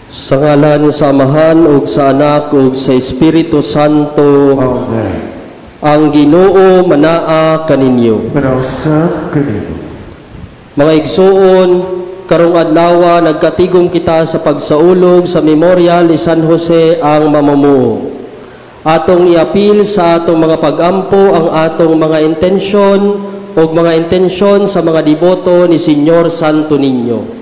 Sa ngalan sa Amahan ug sa Anak ug sa Espiritu Santo. Amen. Ang Ginoo manaa kaninyo. Manausap kanino. Mga igsuon, karong adlaw nagkatigom kita sa pagsaulog sa memorial ni San Jose ang mamumuo. Atong iapil sa atong mga pag-ampo ang atong mga intensyon o mga intensyon sa mga deboto ni Señor Santo Niño.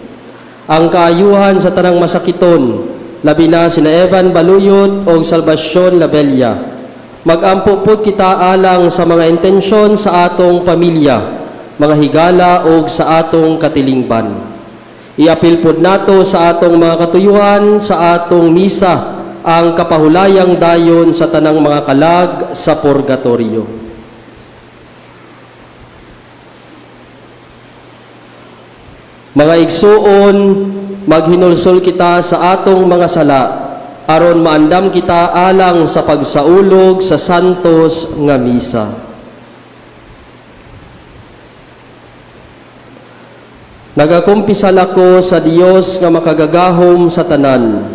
Ang kaayuhan sa tanang masakiton, labi na sina Evan Baluyot o Salvacion Labella. Mag-ampo po kita alang sa mga intensyon sa atong pamilya, mga higala o sa atong katilingban. Iapil po nato sa atong mga katuyuhan, sa atong misa, ang kapahulayang dayon sa tanang mga kalag sa purgatorio. Mga igsuon, maghinulsol kita sa atong mga sala, aron maandam kita alang sa pagsaulog sa santos nga misa. Nagakumpisal ako sa Dios nga makagagahom sa tanan,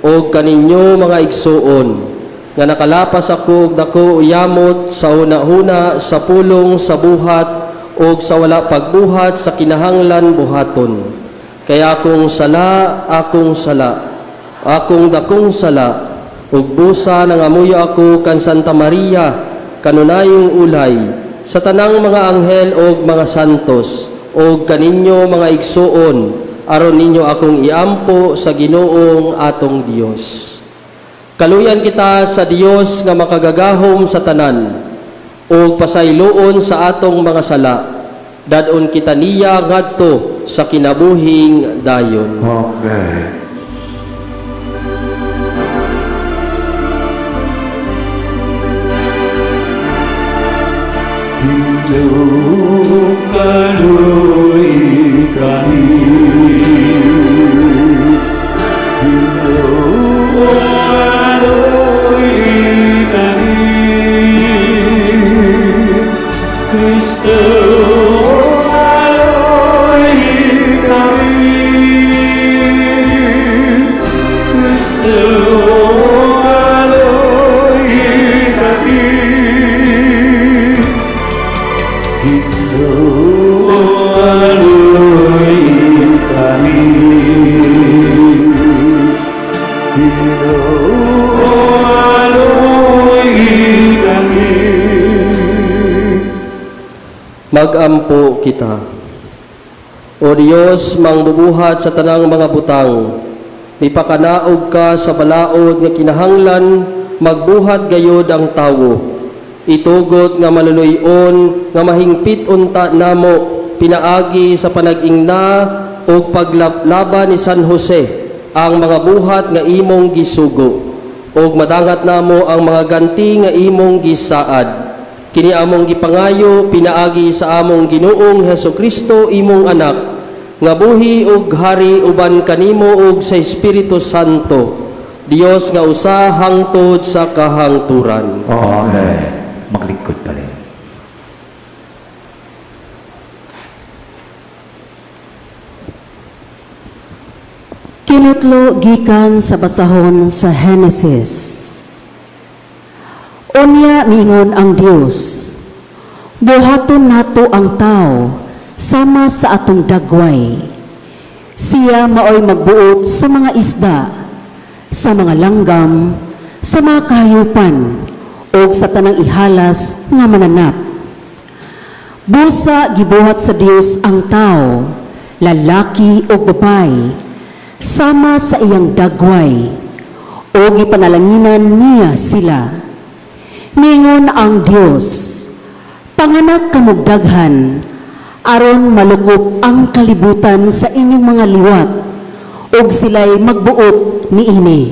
o kaninyo mga igsuon, nga nakalapas ako og dako uyamot sa una-una sa pulong sa buhat o sa wala pagbuhat sa kinahanglan buhaton. Kaya akong sala, akong dakong sala, ug busa nangamuyo ako kan Santa Maria, kanunayong ulay, sa tanang mga anghel o mga santos, o kaninyo mga igsuon, aron ninyo akong iampo sa Ginoong atong Dios. Kaluyan kita sa Dios nga makagagahom sa tanan, o pasayloon sa atong mga sala, dadon kita niya ngadto sa kinabuhing dayon. Amen. Hidup kalui kami, hidup kalui kami, Kristo kalui kami, Kristo kalui kami. Mag-ampo kita. O Dios, mangbubuhat sa tanang mga butang, ipakanaog ka sa balaod nga kinahanglan, magbuhat gayod ang tawo. Itugot nga maluluyon, nga mahingpit unta namo, pinaagi sa panag-ingna o paglaban ni San Jose, ang mga buhat nga imong gisugo, o madangat namo ang mga ganti nga imong gisaad. Kini among gipangayo, pinaagi sa among Ginoong Hesukristo, imong anak, nga buhi ug hari uban kanimo ug sa Espiritu Santo, Dios nga usa hangtod sa kahangturan. Amen. Maglingkod pa rin. Kinutlo gikan sa basahon sa Genesis. Unya mingon ang Dios, buhaton nato ang tao sama sa atong dagway. Siya maoy magbuot sa mga isda, sa mga langgam, sa mga kahayupan, o sa tanang ihalas nga mananap. Busa gibuhat sa Dios ang tao, lalaki o babae, sama sa iyang dagway, o gipanalanginan niya sila. Mingon ang Dios, panganak kamog daghan, aron malukop ang kalibutan sa inyong mga liwat, og sila'y magbuot niini.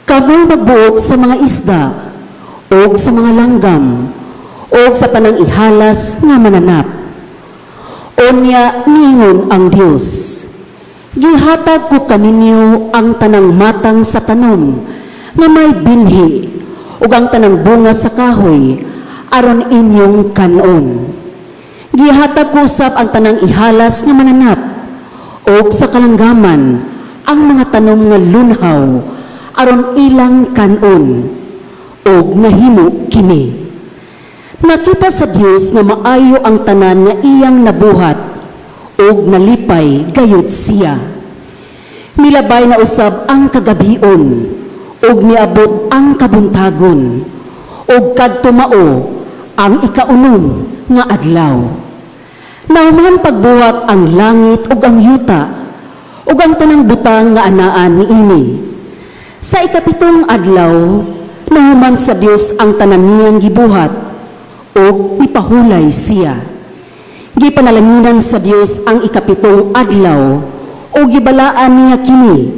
Kamoy magbuot sa mga isda, og sa mga langgam, og sa tanang ihalas nga mananap. Unya mingon ang Dios, gihatag ko kaninyo ang tanang matang sa tanom, nga may binhi, ug ang tanang bunga sa kahoy, aron inyong kanon. Gihatag ko usab ang tanang ihalas nga mananap, og sa kalanggaman, ang mga tanom nga lunhaw aron ilang kanon og nahimo kini. Nakita sa Dios nga maayo ang tanan nga iyang nabuhat og nalipay gayud siya. Milabay na usab ang kagabion og niabot ang kabuntagon og kadto mao ang ikaunom nga adlaw. Nahuman pagbuhat ang langit ug ang yuta ug ang tanang butang nga anaan niini. Sa ikapitong adlaw nahuman sa Dios ang tanan niyang gibuhat ug ipahulay siya. Gipanalanginan sa Dios ang ikapitong adlaw ug gibalaan niya kini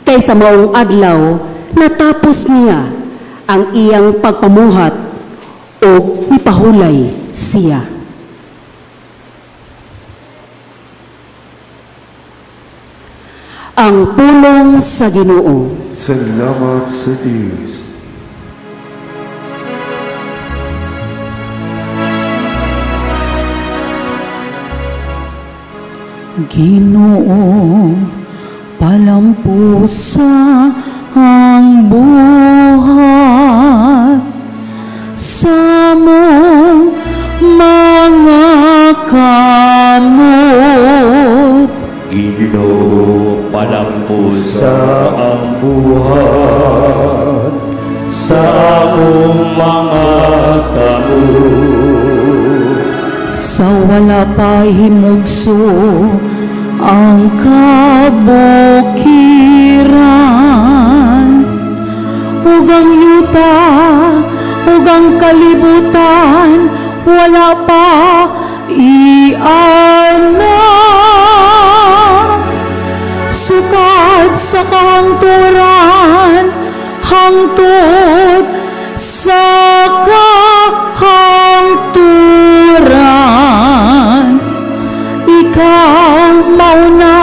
kaysa maong adlaw natapos niya ang iyang pagpamuhat ug ipahulay siya. Ang pulong sa Ginoo. Salamat sa Diyos. Ginoo, palampusa ang buhat sa mong mga kamot. Ginoo, palampusa ang buhat sa among mga kamot. Sa wala pa himugso ang kabukiran, ug ang yuta, ug ang kalibutan, wala pa iana. Sukat sa kahangturan, hangtod sa kahangturan. Ikaw mauna,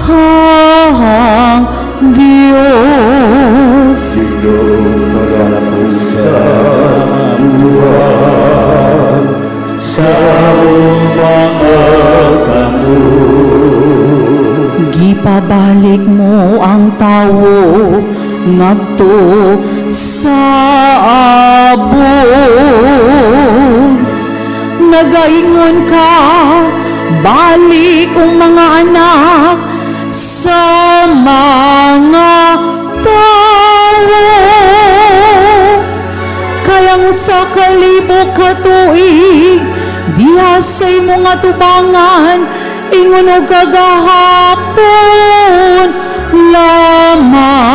hang Diyos. Ginoo, palampusa ang buhat sa among mga kamot. Gipabalik mo ang tawo ngadto sa abot. Nagaingon ka, balik ang mga anak sa mga tawo. Kayang sa kalibok katuig, diha sa mga tubangan, ingon o kagahapon lamang.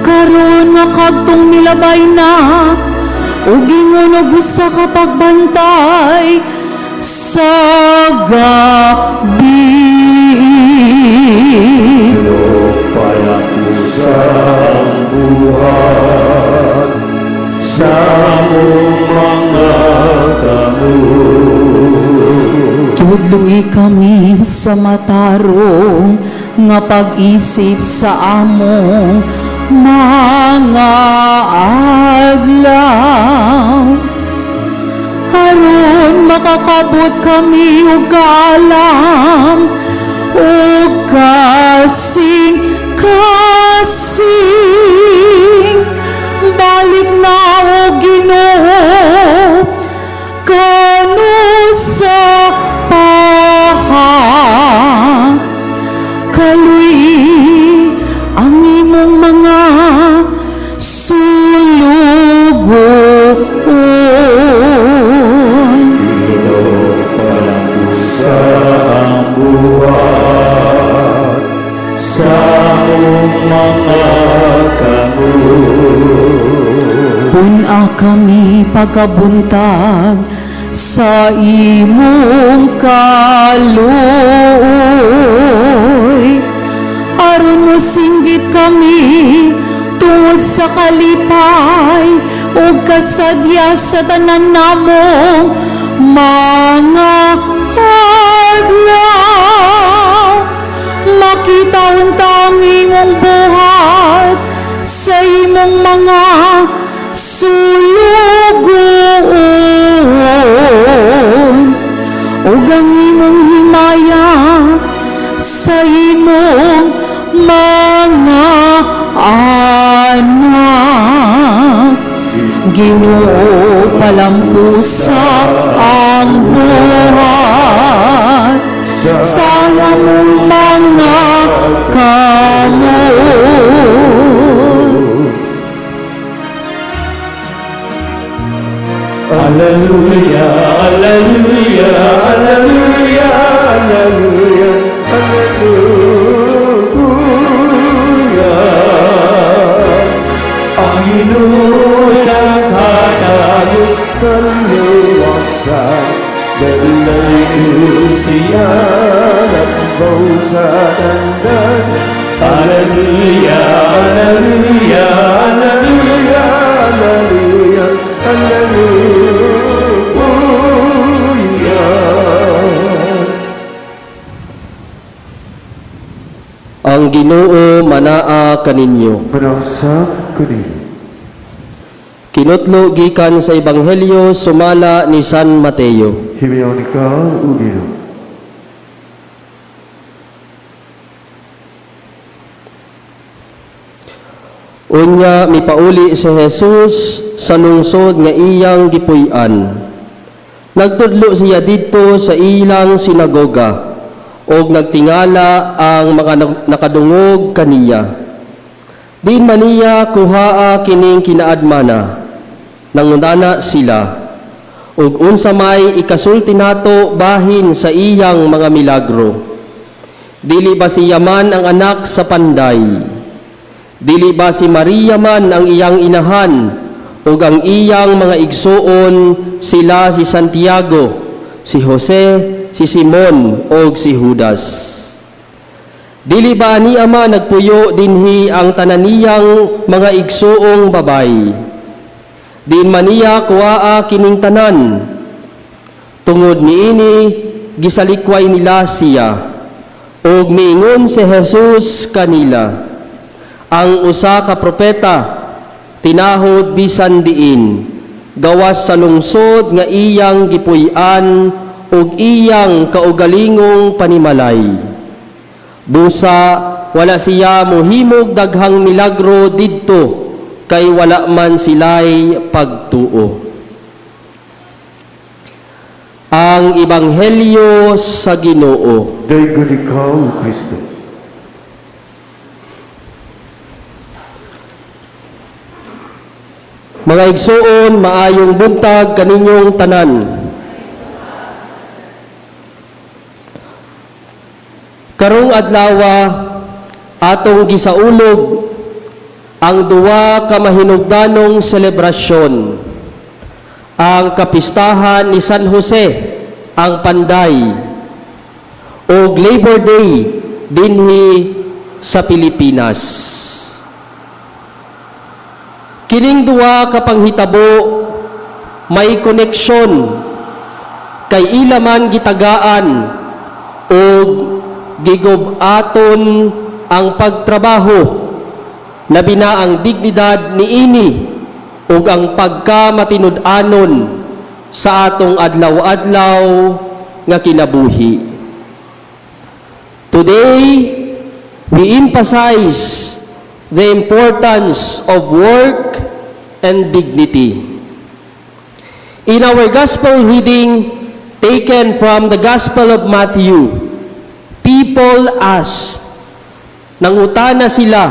Karon nga kadtong milabay na, ug ingon og usa ka pagbantay sa gabi. Ginoo, palampusa ang buhat sa among mga kamot. Tudloy kami sa matarong nga pag-isip sa among mga adlaw. Aron makakabot kami og kaalam ug kasing balik na o Ginoo kanu sa paha. Kaluy ang imong mga sulugon. Ginoo, palampusa ang buhat sa among mga kamot. Puna kami pagkabuntag sa imong kaluoy. Aron mo singgit kami tungod sa kalipay o kasadya sa tanan namong mga adlaw. Makita untang imong buhat sa imong mga sulugon ug ang imong himaya sa imong mga anak. Ginoo, palampusa ang buhat sa among mga kamot. Alleluia, alleluia, alleluia, alleluia, alleluia. Ang Ginoo naghatagod kaluwasan, dalay siya nagbaw sa dandan. Alleluia, alleluia, alleluia, alleluia, alleluia. Ang Ginoo manaa kaninyo. Manasa kini. Kinutlo gikan sa Ebanghelyo sumala ni San Mateo. Himiyaw ni ka, Ugino. Unya mipauli si Jesus sa lungsod nga iyang gipuy-an. Nagtudlo siya didto sa ilang sinagoga og nagtingala ang mga nakadungog kaniya. Din man niya kuhaa kining kinaadmana. Nangundana sila ug unsa may ikasulti nato bahin sa iyang mga milagro. Dili ba siya man ang anak sa panday? Dili ba si Maria man ang iyang inahan ug ang iyang mga igsuon sila si Santiago, si Jose, si Simon ug si Judas? Dili ba ni ama nagpuyo dinhi ang tananiyang mga igsuong babay? Din man niya kuwaa kining tanan. Tungod niini gisalikway nila siya ug miingon si Jesus kanila, ang usa ka propeta tinahod bisan diin gawas sa lungsod nga iyang gipuy-an ug iyang kaugalingong panimalay. Busa wala siya mohimog daghang milagro didto kay wala man silay pagtuo. Ang Ebanghelyo sa Ginoo. Daygon ikaw, Kristo. Mga igsuon, maayong buntag kaninyong tanan. Karong adlawa atong gisaulog ang duwa ka mahinugdanong selebrasyon, ang kapistahan ni San Jose, ang Panday, o Labor Day dinhi sa Pilipinas. Kining duwa ka panghitabo may koneksyon kay ila man gitagaan o gigob-aton ang pagtrabaho, labi na ang dignidad niini ug ang pagkamatinud-anon sa atong adlaw-adlaw nga kinabuhi. Today, we emphasize the importance of work and dignity. In our gospel reading taken from the Gospel of Matthew, people asked, nangutana sila,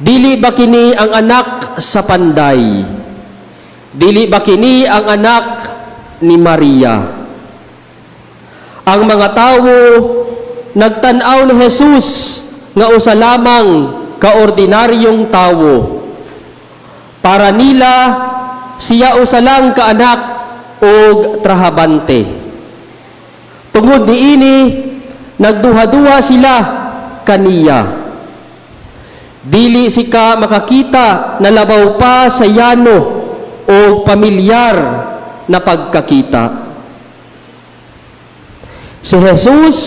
dili ba kini ang anak sa panday? Dili ba kini ang anak ni Maria? Ang mga tawo nagtan-aw ni Jesus nga usa lamang kaordinaryong tawo. Para nila siya usa lang ka anak og trahabante. Tungod niini nagduha-duha sila kaniya. Dili sika makakita na labaw pa sa yano o pamilyar na pagkakita. Si Jesus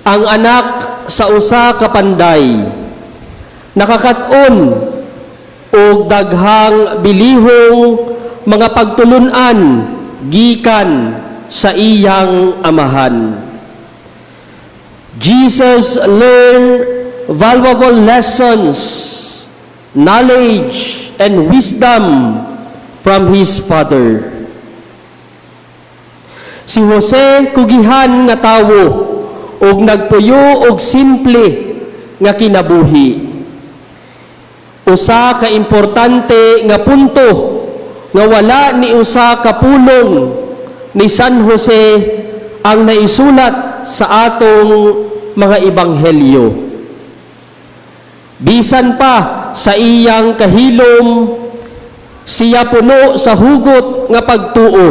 ang anak sa usa ka panday, nakakat-on og daghang bilihong mga pagtulunan gikan sa iyang amahan. Jesus learned valuable lessons, knowledge, and wisdom from his father. Si Jose kugihan nga tawo ug nagpuyo og simple nga kinabuhi. Usa ka importante nga punto nga wala ni usa ka pulong ni San Jose ang naisulat sa atong mga ebanghelyo. Bisan pa sa iyang kahilom, siya puno sa hugot nga pagtuo,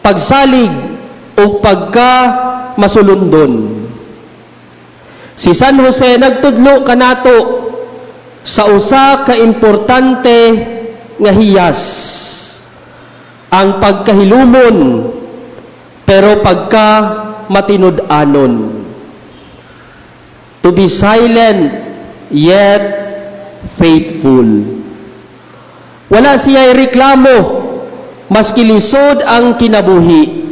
pagsalig o pagka masulundon. Si San Jose nagtudlo kanato sa usa ka importante nga hiyas, ang pagkahilumon pero pagka matinud-anon. To be silent yet faithful. Wala siya'y reklamo maski lisod ang kinabuhi.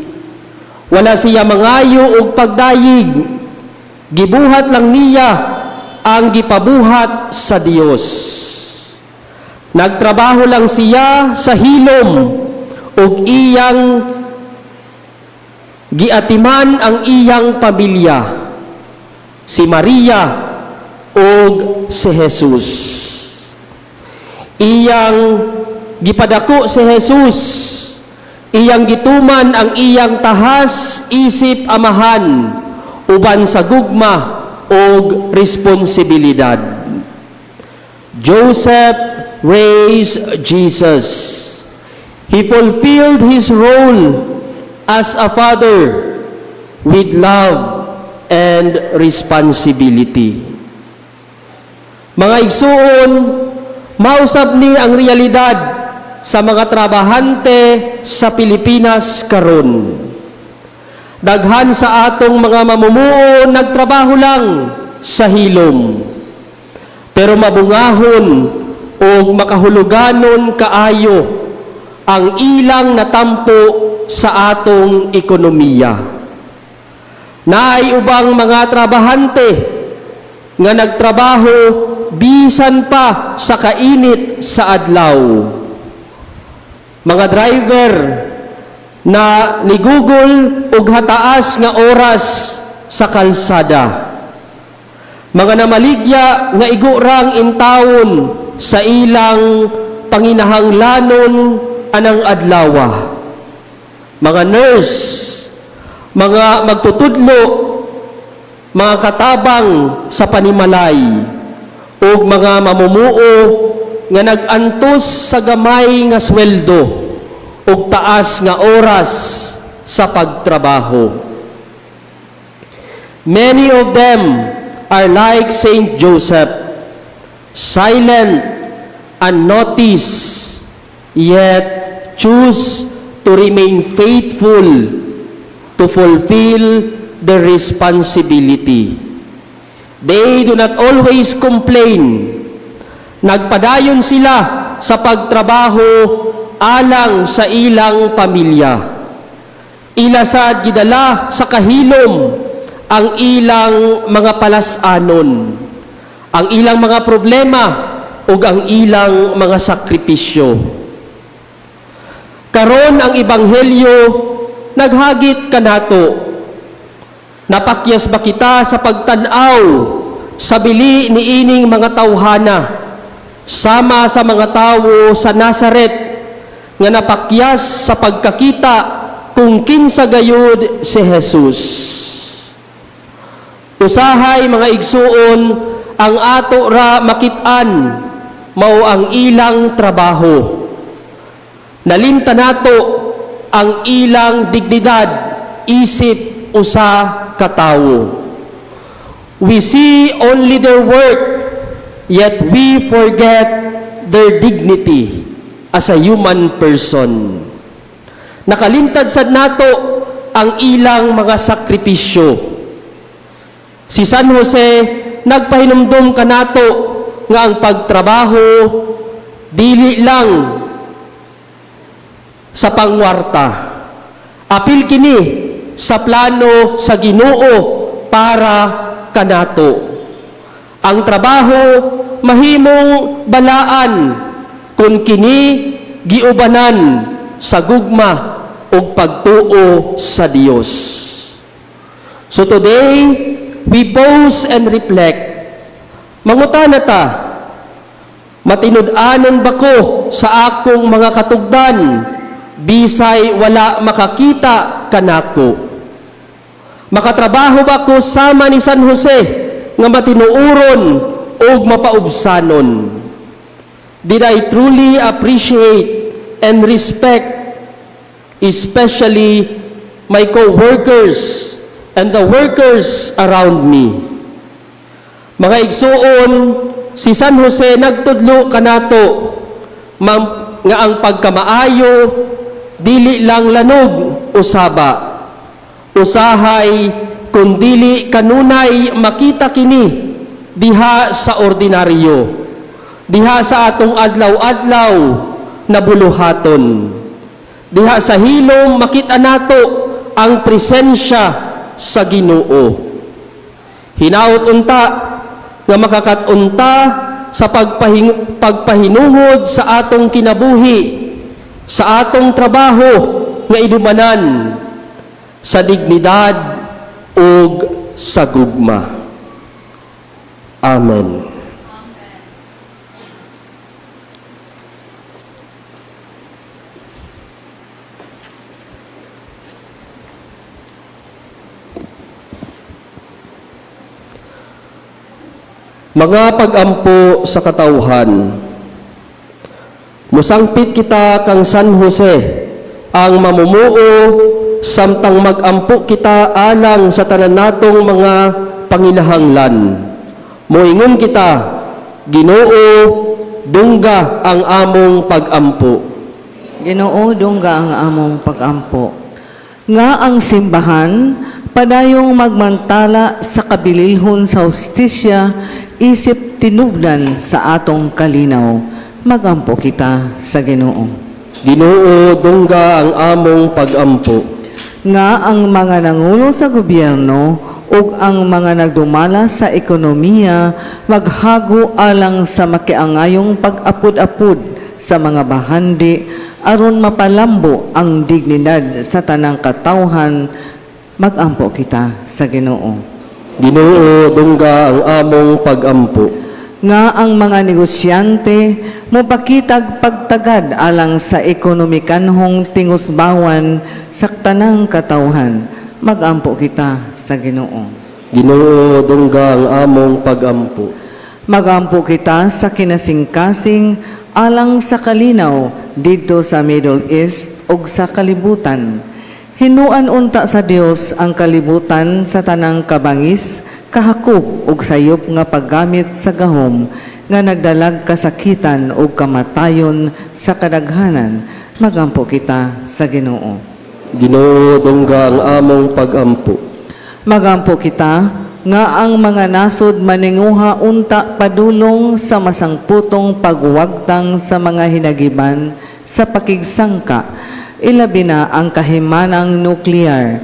Wala siya mangayo og pagdayig. Gibuhat lang niya ang gipabuhat sa Dios. Nagtrabaho lang siya sa hilom ug iyang giatiman ang iyang pamilya, si Maria ug si Jesus. Iyang gipadako si Jesus, iyang gituman ang iyang tahas isip amahan uban sa gugma ug responsibilidad. Joseph raised Jesus. He fulfilled his role as a father with love and responsibility. Mga igsuon, mausab ni ang realidad sa mga trabahante sa Pilipinas karon. Daghan sa atong mga mamumuo nagtrabaho lang sa hilom, pero mabungahon o makahuluganon kaayo ang ilang natampo sa atong ekonomiya. Naay ubang mga trabahante nga nagtrabaho bisan pa sa kainit sa adlaw. Mga driver na nigugol og hataas nga oras sa kalsada. Mga namaligya nga igurang intawon sa ilang panginahanglanon anang adlawa. Mga nurse, mga magtutudlo, mga katabang sa panimalay, o mga mamumuo nga nagantos sa gamay nga sweldo o taas nga oras sa pagtrabaho. Many of them are like Saint Joseph, silent, unnoticed, yet choose to remain faithful to fulfill their responsibility. They do not always complain. Nagpadayon sila sa pagtrabaho alang sa ilang pamilya. Ilasad gidala sa kahilom ang ilang mga palasanon, ang ilang mga problema ug ang ilang mga sakripisyo. Karon ang ebanghelyo naghagit kanato. Napakyas ba kita sa pagtan-aw sa bili niining mga tawhana sama sa mga tawo sa Nazaret nga napakyas sa pagkakita kung kinsa gayud si Jesus. Usahay mga igsuon ang ato ra makit-an mao ang ilang trabaho. Nalimta nato ang ilang dignidad, isip usa katawo. We see only their work, yet we forget their dignity as a human person. Nakalintad sad nato ang ilang mga sakripisyo. Si San Jose nagpahinumdum kanato nga ang pagtrabaho dili lang sa pangwarta. Apil kini sa plano sa Ginoo para kanato. Ang trabaho mahimong balaan kung kini giubanan sa gugma ug pagtuo sa Dios. So today, we pause and reflect. Mangutana ta, matinud-anon ba ko sa akong mga katugdan, bisay wala makakita kanako? Makatrabaho ba ko sama ni San Jose nga matinuuron o mapaubsanon? Did I truly appreciate and respect, especially my co-workers and the workers around me? Mga igsuon, si San Jose nagtudlo kanato nga ang pagkamaayo dili lang lanog usaba, usahay kung dili kanunay makita kini diha sa ordinaryo, diha sa atong adlaw-adlaw na buluhaton, diha sa hilom makita nato ang presensya sa Ginoo. Hinaut unta nga makakatunta sa pagpahinungod sa atong kinabuhi, sa atong trabaho nga idumanan sa dignidad ug sa gugma. Amen. Mga pag-ampo sa katawhan, musangpit kita kang San Jose, ang mamumuo, samtang mag-ampo kita alang sa tanan natong mga panginahanglan. Moingon kita, Ginoo, dungga ang among pag-ampo. Ginoo, dungga ang among pag-ampo. Nga ang simbahan, padayong magmantala sa kabilihon sa hustisya, isip tinubdan sa atong kalinaw. Magampo kita sa Ginoo. Ginoo, dungga ang among pag-ampo. Nga ang mga nangulo sa gobyerno ug ang mga nagdumala sa ekonomiya maghago alang sa makiangayong pag-apod-apod sa mga bahandi aron mapalambo ang dignidad sa tanang katawhan. Magampo kita sa Ginoo. Ginoo, dungga ang among pag-ampo. Nga ang mga negosyante mopakitag pagtagad alang sa ekonomikanhong tingusbawan sa tanang katawhan. Magampo kita sa Ginoo. Ginoo, dungga ang among pag-ampo. Magampo kita sa kinasingkasing alang sa kalinaw dito sa Middle East ug sa kalibutan. Hinuan unta sa Dios ang kalibutan sa tanang kabangis, kahakop ug sayop nga paggamit sa gahom nga nagdalag kasakitan ug kamatayon sa kadaghanan. Magampo kita sa Ginoo. Ginoo, dungga ang among pag-ampo. Magampo kita nga ang mga nasod maninguha unta padulong sa masangputong pagwagtang sa mga hinagiban sa pakigsangka, ilabi na ang kahimanang nuklear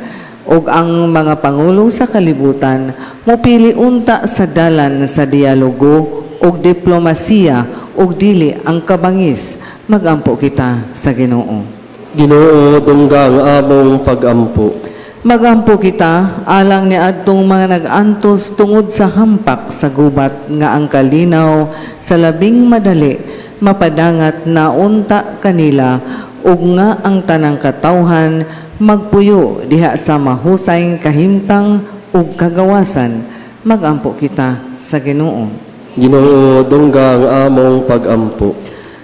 ug ang mga pangulo sa kalibutan mopili unta sa dalan sa dialogo ug diplomasiya ug dili ang kabangis. Magampo kita sa Ginoo. Ginoo, dungga ang among pag-ampo. Magampo kita alang ni adtong mga nag-antos tungod sa hampak sa gubat nga ang kalinaw sa labing madali mapadangat na unta kanila ug nga ang tanang katawhan magpuyo diha sa mahusayng kahimtang ug kagawasan. Magampo kita sa Ginoo. Ginoo, dungga ang among pag-ampo.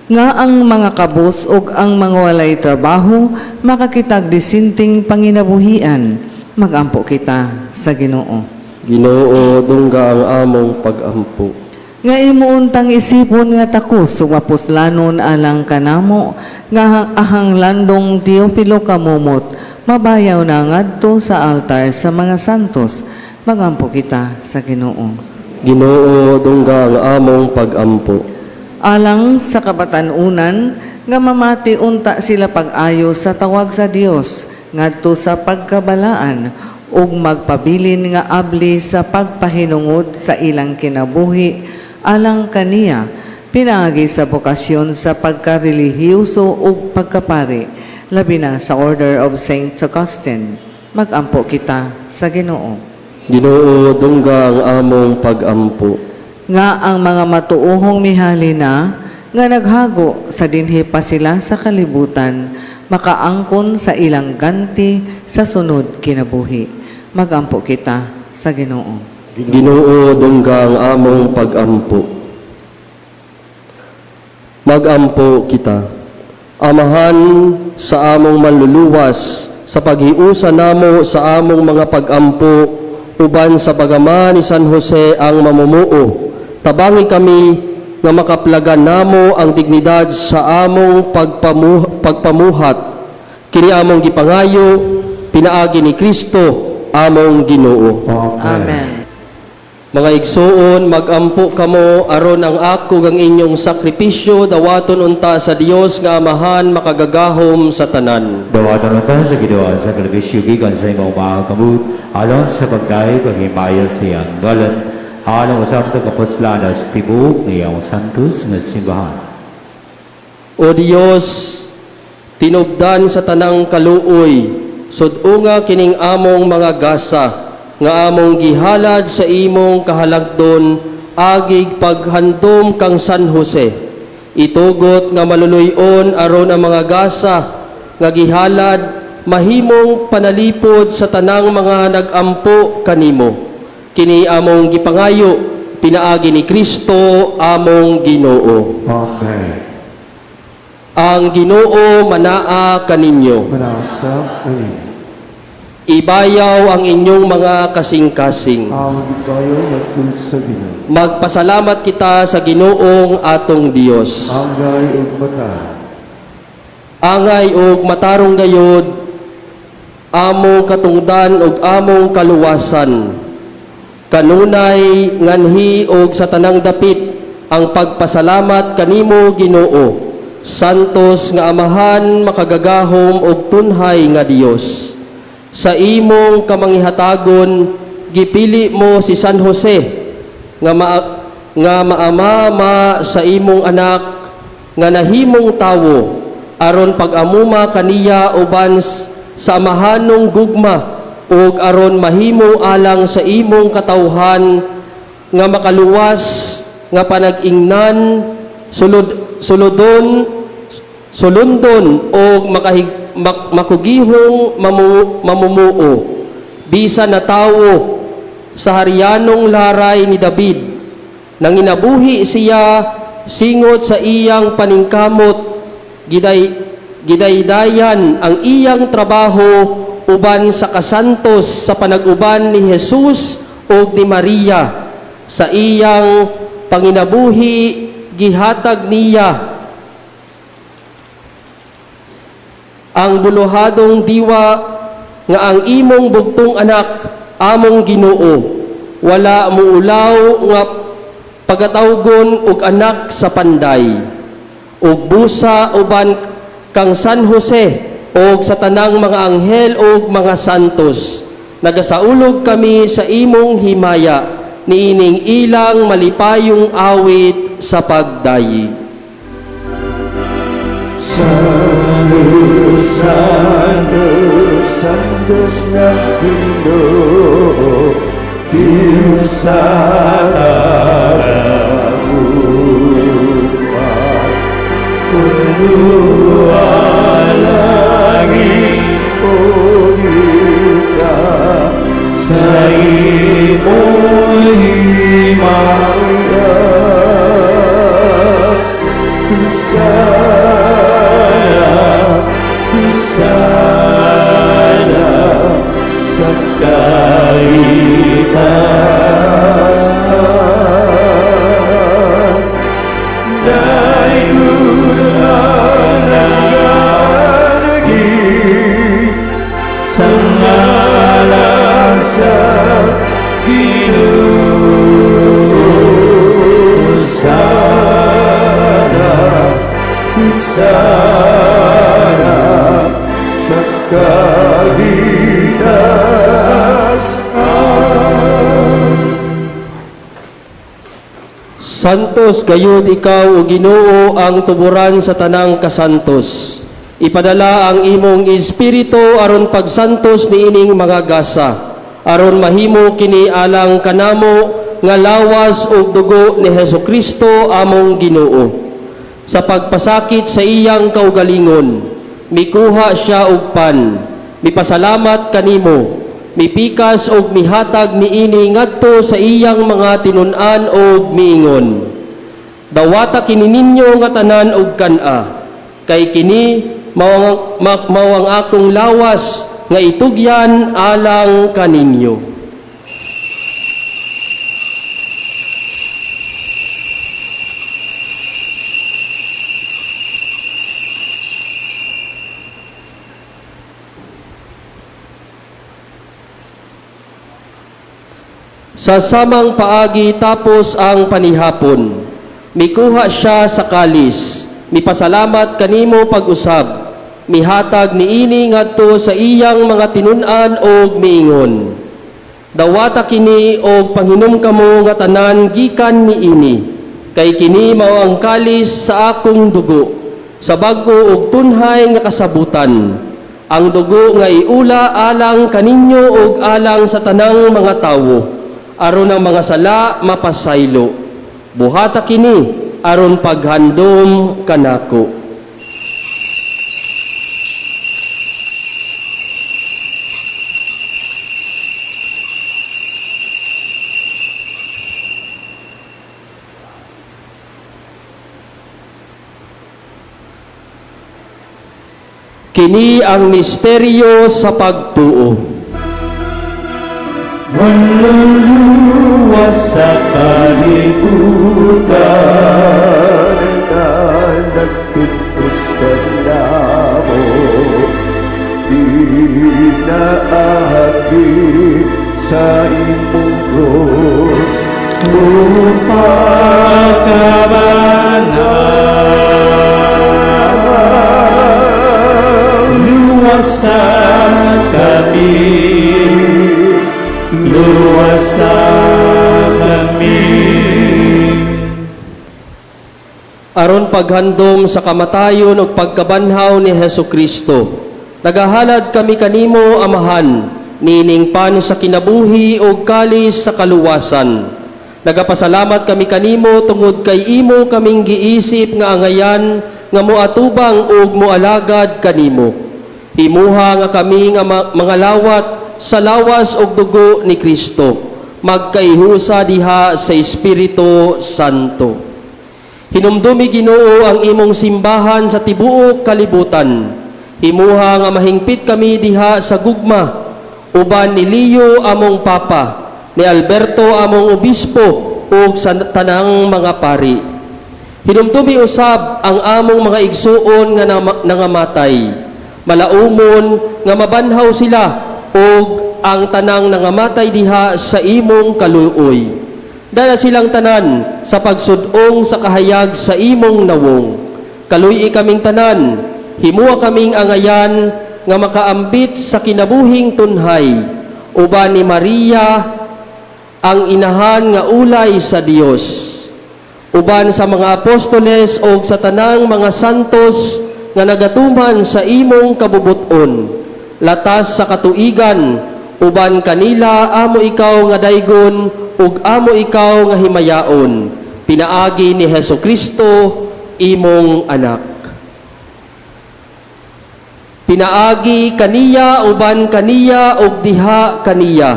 Nga ang mga kabus ug ang mga walay trabaho makakitag disinting panginabuhian. Magampo kita sa Ginoo. Ginoo, dungga ang among pag-ampo. Nga imuuntang isipon nga takos ug mapuslanon alang kanamo nga ahang landong Teofilo kamumot mabayaw na ngadto sa altar sa mga santos. Magampo kita sa Ginoo. Ginoo, dungga ang among pag-ampo. Alang sa kabatanunan nga mamati unta sila pag-ayo sa tawag sa Dios ngadto sa pagkabalaan ug magpabilin nga abli sa pagpahinungod sa ilang kinabuhi alang kaniya pinagi sa bokasyon sa pagkarelihiyoso ug pagkapari labi na sa Order of Saint Augustine. Magampo kita sa Ginoo. Ginoo, dunggang among pag-ampo. Nga ang mga matuohong mihalina nga naghago sa dinhi pa sila sa kalibutan makaangkon sa ilang ganti sa sunod kinabuhi. Magampo kita sa Ginoo. Ginoo, dunggang among pag-ampo. Magampo kita. Amahan sa among manluluwas sa paghiusa namo sa among mga pag-ampo uban sa bagama ni San Jose ang mamumuo. Tabangi kami nga makaplagan namo ang dignidad sa among pagpamuhat. Kini among gipangayo, pinaagi ni Kristo, among Ginoo. Amen. Mga igsuon, magampo kamo aron ang ako ang inyong sakripisyo dawaton unta sa Dios nga Amahan makagagahom sa tanan. Dawatan natin sa ginawa sa kalabisyo gikan sa imong mga kamut alon sa pagdahil paghimayo sa iyang ngalan alang usap ng kapuslanas tibuk ng iyong santos nga simbahan. O Dios, tinubdan sa tanang kaluoy, sudunga kining among mga gasa, nga among gihalad sa imong kahalagdon, agig paghandom kang San Jose. Itugot nga maluluyon aron ang mga gasa, nga gihalad, mahimong panalipod sa tanang mga nagampo kanimo. Kini among gipangayo, pinaagi ni Kristo, among Ginoo. Amen. Ang Ginoo manaa kaninyo. Manasa anin. Ibayaw ang inyong mga kasing-kasing. Ang ibayo natul sa Ginoo. Magpasalamat kita sa Ginoong atong Dios. Angay ug mata. Angay ug matarong gayod, among katungdan ug among kaluwasan. Kanunay nganhi ug sa tanang dapit ang pagpasalamat kanimo Ginoo. Santos nga Amahan makagagahom ug tunhay nga Dios. Sa imong kamangihatagon, gipili mo si San Jose nga maamama sa imong anak nga nahimong tawo aron pag-amuma kaniya uban sa amahanong gugma ug aron mahimo alang sa imong katawhan nga makaluwas nga panag-ingnan sulundon o makugihong mamumuo bisan na tawo sa haryanong laray ni David nang inabuhi siya singot sa iyang paningkamot gidaydayan ang iyang trabaho uban sa kasantos sa panag-uban ni Jesus o ni Maria sa iyang panginabuhi gihatag niya ang buluhadong diwa nga ang imong bugtong anak among Ginoo wala muulaw nga pagatawgon og anak sa panday ug busa uban kang San Jose ug sa tanang mga anghel ug mga santos nagasaulog kami sa imong himaya niining ilang malipayong awit sa pagdayi. Santos, Santos, Santos na Ginoo, piusa kaguma, puno ang langit o kita, sa imo'y himaya, sana sa kalitasan dahil gulang naganagi sa ngalan sa Ginoo sana sa kagitan Santos gayud ikaw o Ginoo ang tuburan sa tanang kasantos. Ipadala ang imong espiritu aron pagsantos niining mga gasa, aron mahimo kini alang kanamo nga lawas ug dugo ni Hesukristo among Ginoo. Sa pagpasakit sa iyang kaugalingon, mikuha siya og pan, mipasalamat kanimo, mipikas og mihatag niini ngadto sa iyang mga tinun-an og miingon. Dawata kini ninyo nga tanan og kan-a, kay kini mao ang akong lawas nga itugyan alang kaninyo. Sa samang paagi tapos ang panihapon, mikuha siya sa kalis, mipasalamat kanimo pag-usab, mihatag niini ngadto sa iyang mga tinun-an og miingon. Dawata kini og panghinom kamo nga tanan gikan niini, kay kini mao ang kalis sa akong dugo, sa bag-o og tunhay nga kasabutan. Ang dugo nga iula alang kaninyo og alang sa tanang mga tawo, aron ang mga sala mapasaylo. Buhata kini aron paghandom kanako. Kini ang misteryo sa pagtuo. Manluluwas sa kalibutan na nagpintos ka namo, di naahagin sa imong krus, luwasan kami, luwasan kami. Aron paghandom sa kamatayon ug pagkabanhaw ni Hesukristo, nagahalad kami kanimo, Amahan, nining pan sa kinabuhi ug kalis sa kaluwasan. Nagapasalamat kami kanimo tungod kay imo kaming giisip nga angayan nga moatubang ug moalagad kanimo. Himuha nga kami nga mga lawat sa lawas ug dugo ni Kristo, magkaihusa diha sa Espiritu Santo. Hinumdumi, Ginoo, ang imong simbahan sa tibuok kalibutan. Himuha nga mahingpit kami diha sa gugma, uban ni Leo among Papa, ni Alberto among Obispo, ug sa tanang mga pari. Hinumdumi usab ang among mga igsuon nga nangamatay. Malaumon nga mabanhaw sila ug ang tanang nangamatay diha sa imong kaluoy. Dala silang tanan sa pagsudong sa kahayag sa imong nawong. Kaluy kaming tanan, himuwa kaming angayan nga makaambit sa kinabuhing tunhay, uban ni Maria, ang inahan nga ulay sa Dios. Uban sa mga apostoles o sa tanang mga santos nga nagatuman sa imong kabubuton, latas sa katuigan, uban kanila amo ikaw nga daygon ug amo ikaw nga himayaon, pinaagi ni Hesukristo imong anak. Pinaagi kaniya uban kaniya ug diha kaniya,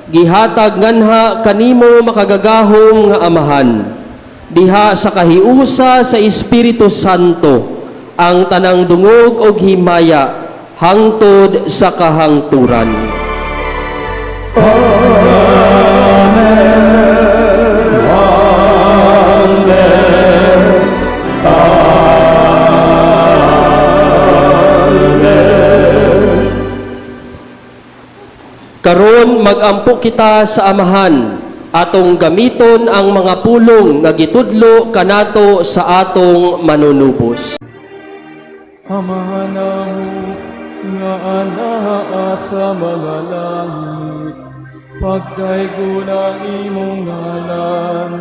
gihatag nganha kanimo makagagahom nga Amahan. Diha sa kahiusa sa Espiritu Santo, ang tanang dungog ug himaya hangtod sa kahangturan. Karon magampo kita sa Amahan, atong gamiton ang mga pulong nga gitudlo kanato sa atong manunubos. Amahan namo nga anaa sa mga langit, pagdaygon ang imong ngalan,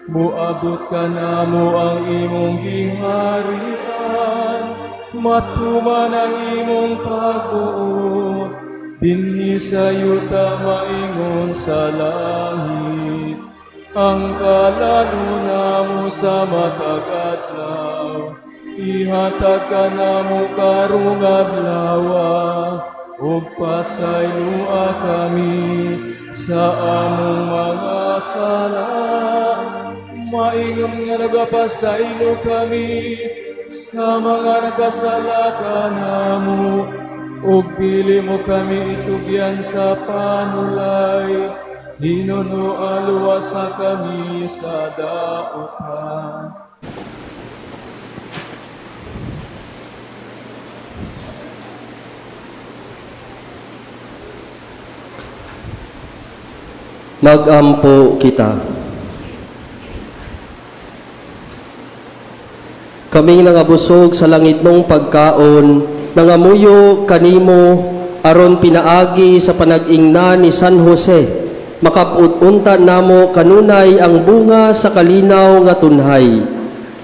Muabot ka na mo ang imong giharian, matuman ang imong pagbuot, dinhi sa yuta maingon sa langit. Ang kalaluna mo sa matag adlaw, ihatag ka na mo karong adlawa, ug pasaynua kami sa among mga sala. Maingon nga nagapasaylo kami sa mga nagkasala ka namo, ug dili mo kami itugyan sa panulay, hinuno aluwasa kami sa daotan. Magampo kita. Kaming nangabusog sa langit nung pagkaon, nangamuyo kanimo, aron pinaagi sa panag-ingna ni San Jose, makaput-unta namo kanunay ang bunga sa kalinaw nga tunhay,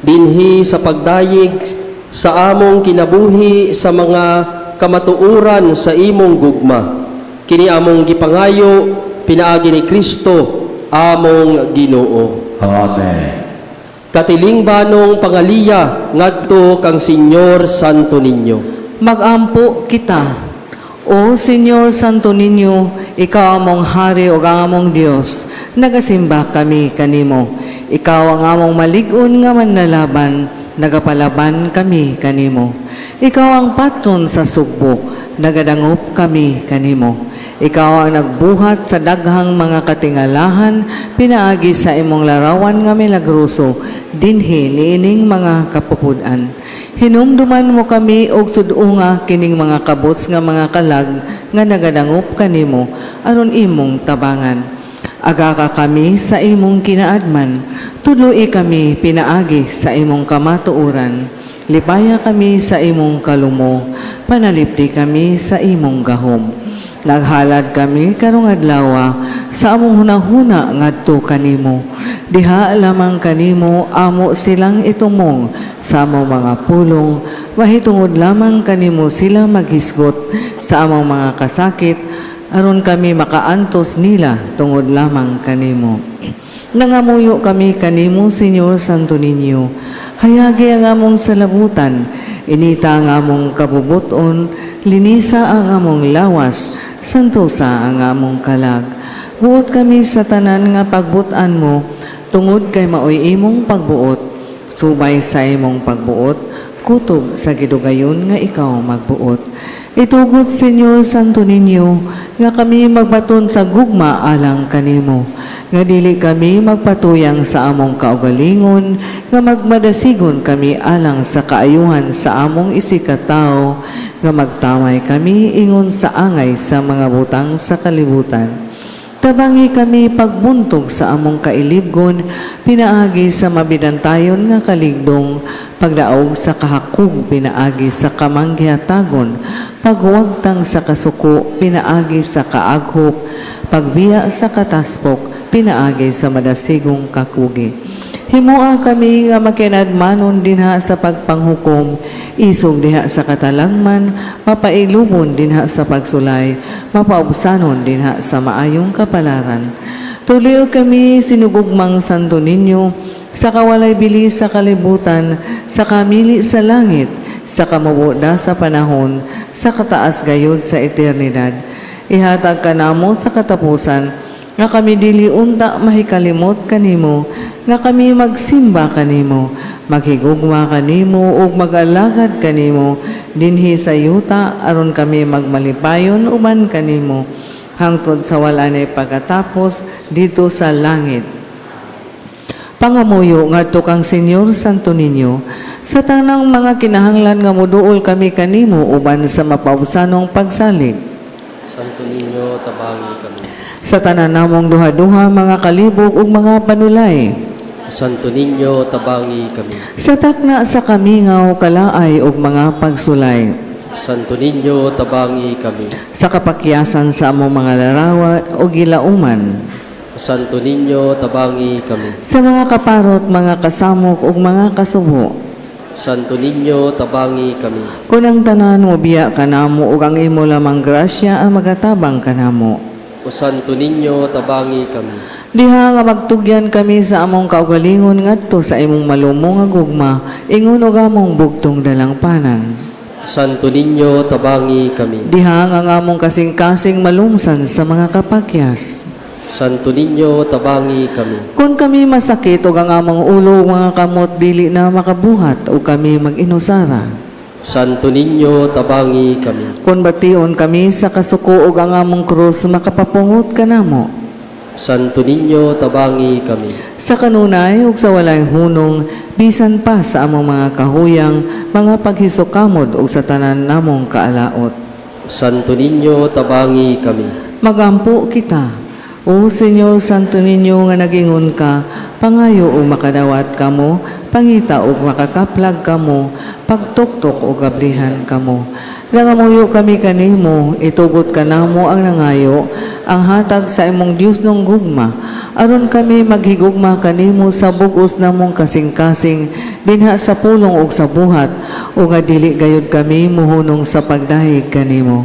dinhi sa pagdayig sa among kinabuhi sa mga kamatuuran sa imong gugma. Kini among gipangayo, pinaagi ni Kristo, among Ginoo. Amen. Katiling banong pangaliya ngadto kang Senyor Santo Niño. Magampo kita. O Senyor Santo Niño, ikaw among hari o among Dios, nagasimba kami kanimo. Ikaw ang among malig-on nga manlalaban, nagapalaban kami kanimo. Ikaw ang patron sa sugbo, nagadangop kami kanimo. Ikaw ang nagbuhat sa daghang mga katingalahan, pinaagi sa imong larawan nga milagroso, dinhi niining mga kapupudan. Hinumduman mo kami og sudunga kining mga kabos nga mga kalag nga nagadangop kanimo aron imong tabangan. Aga ka kami sa imong kinaadman, tuloy kami pinaagi sa imong kamatuuran. Lipaya kami sa imong kalumo, panalipdi kami sa imong gahom. Naghalad kami karong adlaw sa among hunahuna ngadto kanimo. Diha lamang kanimo amo silang itumong sa among mga pulong, mahitungod lamang kanimo sila maghisgot sa among mga kasakit, aron kami makaantos nila tungod lamang kanimo. Nangamuyo kami kanimo, Senyor Santo Niño, hayagi ang among salabutan, inita ang among kabubuton, linisa ang among lawas, santosa ang among kalag. Buot kami sa tanan nga pagbutan mo, tungod kay maoy imong pagbuot, subay sa imong pagbuot, kutob sa gidugayon nga ikaw magbuot. Itugot, Senyor Santo Niño, nga kami magbaton sa gugma alang kanimo, nga dili kami magpatuyang sa among kaugalingon, nga magmadasigon kami alang sa kaayuhan sa among isikatao, nga magtamay kami ingon sa angay sa mga butang sa kalibutan. Tabangi kami pagbuntog sa among kailibgon, pinaagi sa mabidantayon nga kaligdong, pagdaog sa kahakog, pinaagi sa kamanggihatagon, pagwagtang sa kasuko, pinaagi sa kaaghop, pagbiya sa kataspok, pinaagi sa madasigong kakugi. Himua kami nga makinadmanon dinha sa pagpanghukom, isog diha sa katalagman, mapailubon dinha sa pagsulay, mapaubsanon dinha sa maayong kapalaran. Tuliw kami sinugugmang Santo Niño, sa kawalay bilis sa kalibutan, sa kamili sa langit, sa kamubuda sa panahon, sa kataas gayod sa eternidad. Ihatag ka namo sa katapusan, nga kami dili unta mahikalimot kanimo, nga kami magsimba kanimo, maghigugma kanimo ug mag-alagad kanimo dinhi sa yuta aron kami magmalipayon uban kanimo hangtod sa wala na pagkatapos dito sa langit. Pangamuyo ngadto kang Senyor Santo Niño, sa tanang mga kinahanglan nga moduol kami kanimo uban sa mapausanong pagsalig. Santo Niño, tabangi kami. Sa tanan namong duha-duha mga kalibog ug mga panulay. Santo Niño, tabangi kami. Sa takna sa kamingaw, kalaay ug mga pagsulay. Santo Niño, tabangi kami. Sa kapakyasan sa among mga larawa o gilauman. Santo Niño, tabangi kami. Sa mga kaparot, mga kasamok ug mga kasubo, Santo Niño, tabangi kami. kunang tanan mo biya kanamo ug ang imo lamang grasya ang magatabang kanamo. O Santo Niño, tabangi kami. Diha nga magtugyan kami sa among kaugalingon ngadto sa imong malumo nga gugma, ingon og among bugtong dalangpanan. Santo Niño, tabangi kami. Diha nga among kasing-kasing malumsan sa mga kapakyas. Santo Niño, tabangi kami. Kung kami masakit o ang among ulo ug mga kamot dili na makabuhat o kami mag-inusara. Santo Niño, tabangi kami. Kung bation kami sa kasuko o ang among krus makapapungot kanamo. Santo Niño, tabangi kami. Sa kanunay ug sa walay hunong, bisan pa sa among mga kahuyang, mga paghisokamod o sa tanan namong kaalaot. Santo Niño, tabangi kami. Magampo kita. O Senyor Santo Niño nga nagingon ka, pangayo o makadawat kamo, pangita o makakaplag kamo, pagtuktok o gablihan kamo. Nangamuyo kami kanimo, itugot ka namo ang nangayo, ang hatag sa imong Dios nung gugma. Aron kami maghigugma kanimo sa bugos namong kasing-kasing, dinha sa pulong o sa buhat, o nga dili gayud kami muhunong sa pagdahig kanimo.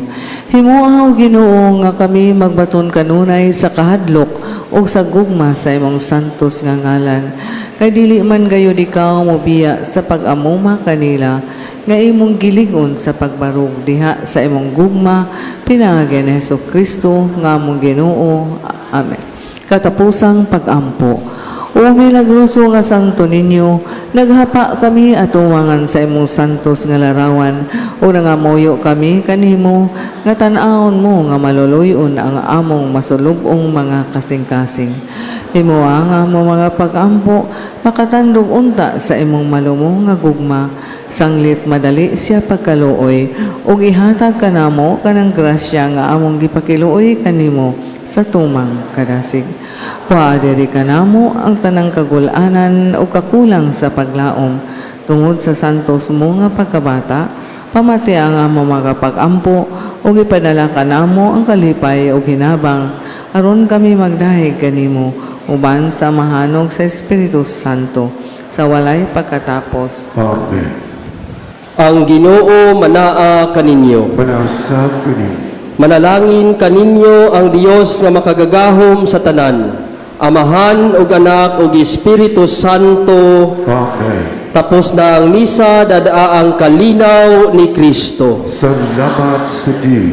Himuaw Ginoo nga kami magbaton kanunay sa kahadlok o sa gugma sa imong santos nga ngalan. Kay dili man gayud ikaw mobiya sa pag-amuma kanila, nga imong giligon sa pagbarog diha sa imong gugma, pinangagyan ni Hesukristo nga among Ginoo. Amen. Katapusang pag-ampo. O milagroso nga Santo Niño, naghapa kami atuwangan sa imong santos nga larawan, o nangamuyo kami kanimo, nga tan-aon mo nga maluluyon ang among masulubong mga kasing-kasing. Himuha nga mo mga pag-ampo, makatandog unta sa imong malumo nga gugma, sanglit madali siya pagkaluoy, o ihatag kanamo kanang grasya nga among gipakiluoy kanimo sa tumang kadasig. Waadiri kanamo ang tanang kagulanan o kakulang sa paglaom, tungod sa santos mo nga pagkabata, pamati ang among mga pag-ampo, o ipadala kanamo ang kalipay o ginabang, aron kami magdahig kanimo, uban sa mahanog sa Espiritu Santo, sa walay pagkatapos. Amen. Ang Ginoo manaa kaninyo. Panasab kanin. Manalangin kaninyo ang Dios nga makagagahom sa tanan, Amahan ug Anak ug Espiritu Santo. Amen. Tapos na ang misa, dadaa ang kalinaw ni Kristo. Salamat sa Diyos.